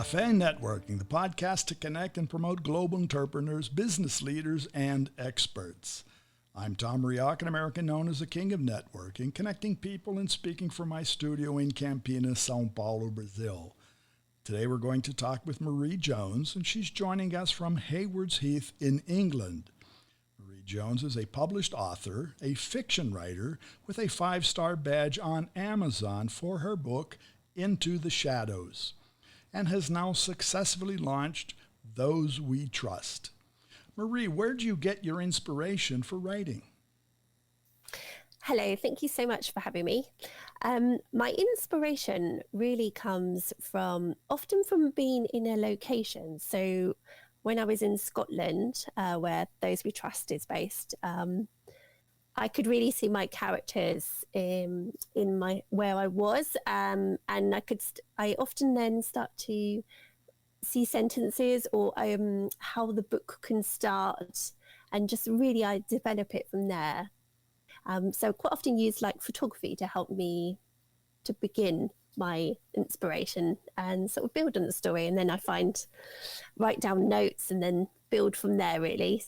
Café and Networking, the podcast to connect and promote global entrepreneurs, business leaders, and experts. I'm Tom Reaoch, an American known as the King of Networking, connecting people and speaking from my studio in Campinas, São Paulo, Brazil. Today we're going to talk with Marie Jones, and she's joining us from Haywards Heath in England. Marie Jones is a published author, a fiction writer with a 5-star badge on Amazon for her book, Into the Shadows, and has now successfully launched Those We Trust. Marie, where do you get your inspiration for writing? Hello, thank you so much for having me. My inspiration really comes often from being in a location. So when I was in Scotland, where Those We Trust is based, I could really see my characters in where I was, and I often then start to see sentences or how the book can start, and just really I develop it from there. So quite often use like photography to help me to begin my inspiration and sort of build on the story, and then write down notes and then build from there really.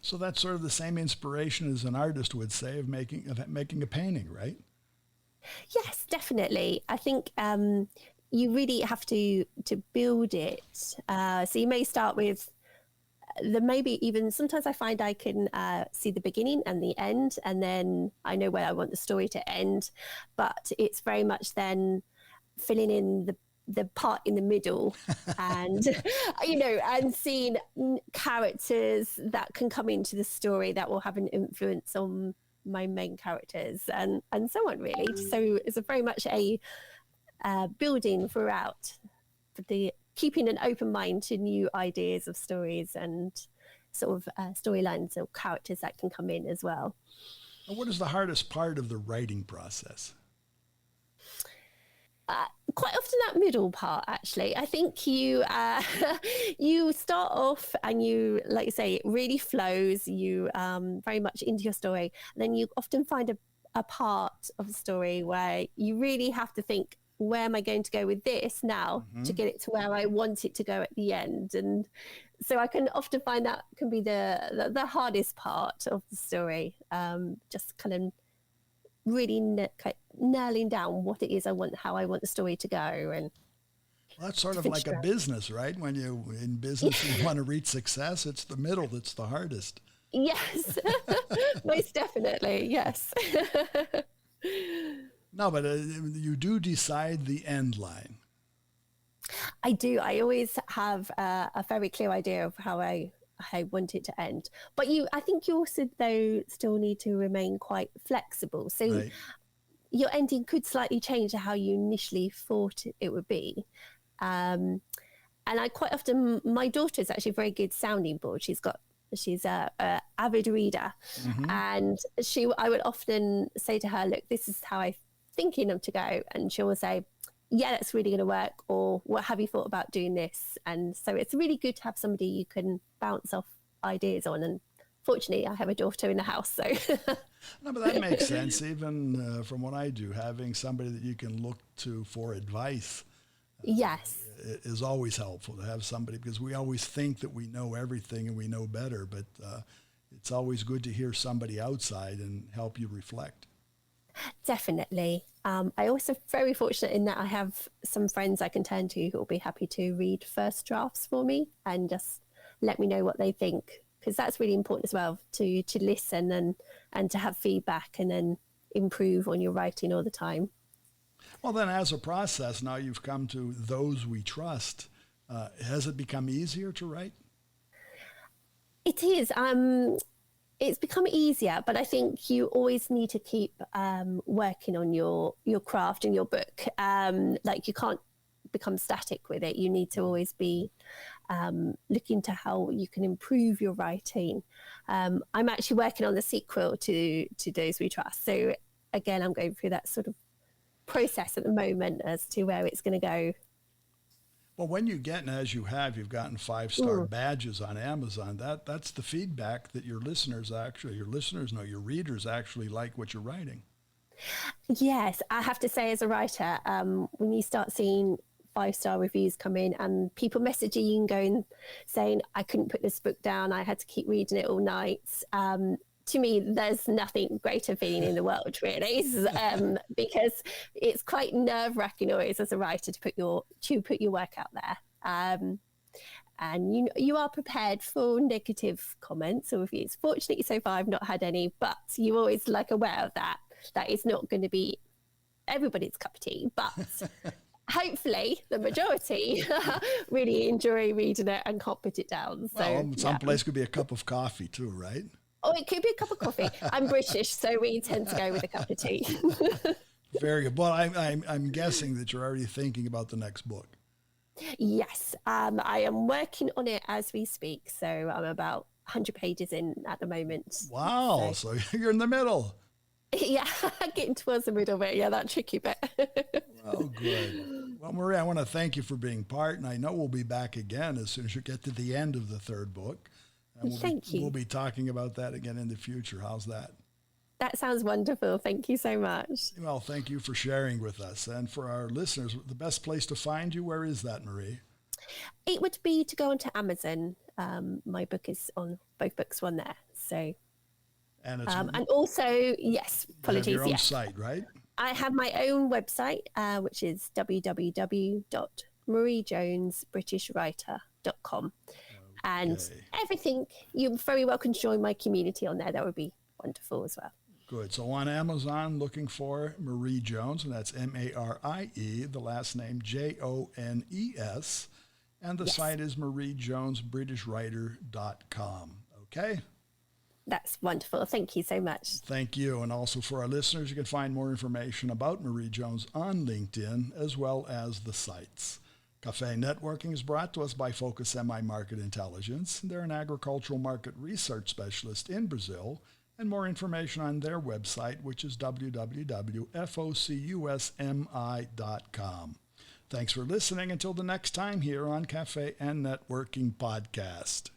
So that's sort of the same inspiration as an artist would say of making a painting, right? Yes, definitely. I think you really have to build it. So you may start with maybe even sometimes I find I can see the beginning and the end, and then I know where I want the story to end. But it's very much then filling in the part in the middle and and seeing characters that can come into the story that will have an influence on my main characters and so on really. So it's very much a building throughout, keeping an open mind to new ideas of stories and sort of storylines or characters that can come in as well. And what is the hardest part of the writing process? Quite often that middle part, actually. I think you you start off and you, like you say, it really flows. You very much into your story. And then you often find a part of the story where you really have to think, where am I going to go with this now to get it to where I want it to go at the end? And so I can often find that can be the hardest part of the story. Just kind of really nailing down what it is I want, how I want the story to go. And well, that's sort of like a business, right? When you in business you want to reach success, it's the middle that's the hardest. Yes, most definitely, yes. No, but you do decide the end line. I do. I always have a very clear idea of how I want it to end. But I think you also, though, still need to remain quite flexible. So right. Your ending could slightly change to how you initially thought it would be. And I quite often, my daughter's actually a very good sounding board. She's a avid reader. And I would often say to her, look, this is how I'm thinking of to go. And she will say, yeah, that's really going to work. Or what have you thought about doing this? And so it's really good to have somebody you can bounce off ideas on. And fortunately, I have a daughter in the house. So no, but that makes sense. Even from what I do, having somebody that you can look to for advice yes, is always helpful to have somebody, because we always think that we know everything and we know better. But it's always good to hear somebody outside and help you reflect. Definitely. I also very fortunate in that I have some friends I can turn to who will be happy to read first drafts for me and just let me know what they think, because that's really important as well, to listen and to have feedback and then improve on your writing all the time. Well, then as a process, now you've come to Those We Trust. Has it become easier to write? It is. It's become easier, but I think you always need to keep working on your craft and your book. Like you can't become static with it. You need to always be looking to how you can improve your writing. I'm actually working on the sequel to Those We Trust. So again, I'm going through that sort of process at the moment as to where it's going to go. Well, when you get, and as you have, you've gotten 5-star badges on Amazon, that's the feedback that your readers actually like what you're writing. Yes, I have to say as a writer, when you start seeing 5-star reviews come in and people messaging you and going, saying, I couldn't put this book down. I had to keep reading it all night. To me, there's nothing greater feeling in the world, really, because it's quite nerve-wracking always as a writer to put your work out there. And you are prepared for negative comments or reviews. Fortunately, so far, I've not had any, but you're always aware of that. That is not going to be everybody's cup of tea, but hopefully the majority really enjoy reading it and can't put it down. So some place could be a cup of coffee too, right? Oh, it could be a cup of coffee. I'm British, so we tend to go with a cup of tea. Very good. Well, I'm guessing that you're already thinking about the next book. Yes, I am working on it as we speak. So I'm about 100 pages in at the moment. Wow, so you're in the middle. Yeah, getting towards the middle bit. Yeah, that tricky bit. Oh, good. Well, Marie, I want to thank you for being part, and I know we'll be back again as soon as you get to the end of the third book. And Thank you. We'll be talking about that again in the future. How's that? That sounds wonderful. Thank you so much. Well, thank you for sharing with us. And for our listeners, the best place to find you, where is that, Marie? It would be to go onto Amazon. My book is on both books on there. So, and also, yes, apologies. You have your own site, right? I have my own website, which is www.mariejonesbritishwriter.com. And everything, you're very welcome to join my community on there. That would be wonderful as well. Good. So on Amazon, looking for Marie Jones, and that's M-A-R-I-E, the last name Jones, and the site is mariejonesbritishwriter.com. Okay? That's wonderful. Thank you so much. Thank you. And also for our listeners, you can find more information about Marie Jones on LinkedIn, as well as the sites. Café Networking is brought to us by Focus MI Market Intelligence. They're an agricultural market research specialist in Brazil, and more information on their website, which is www.focusmi.com. Thanks for listening until the next time here on Café and Networking Podcast.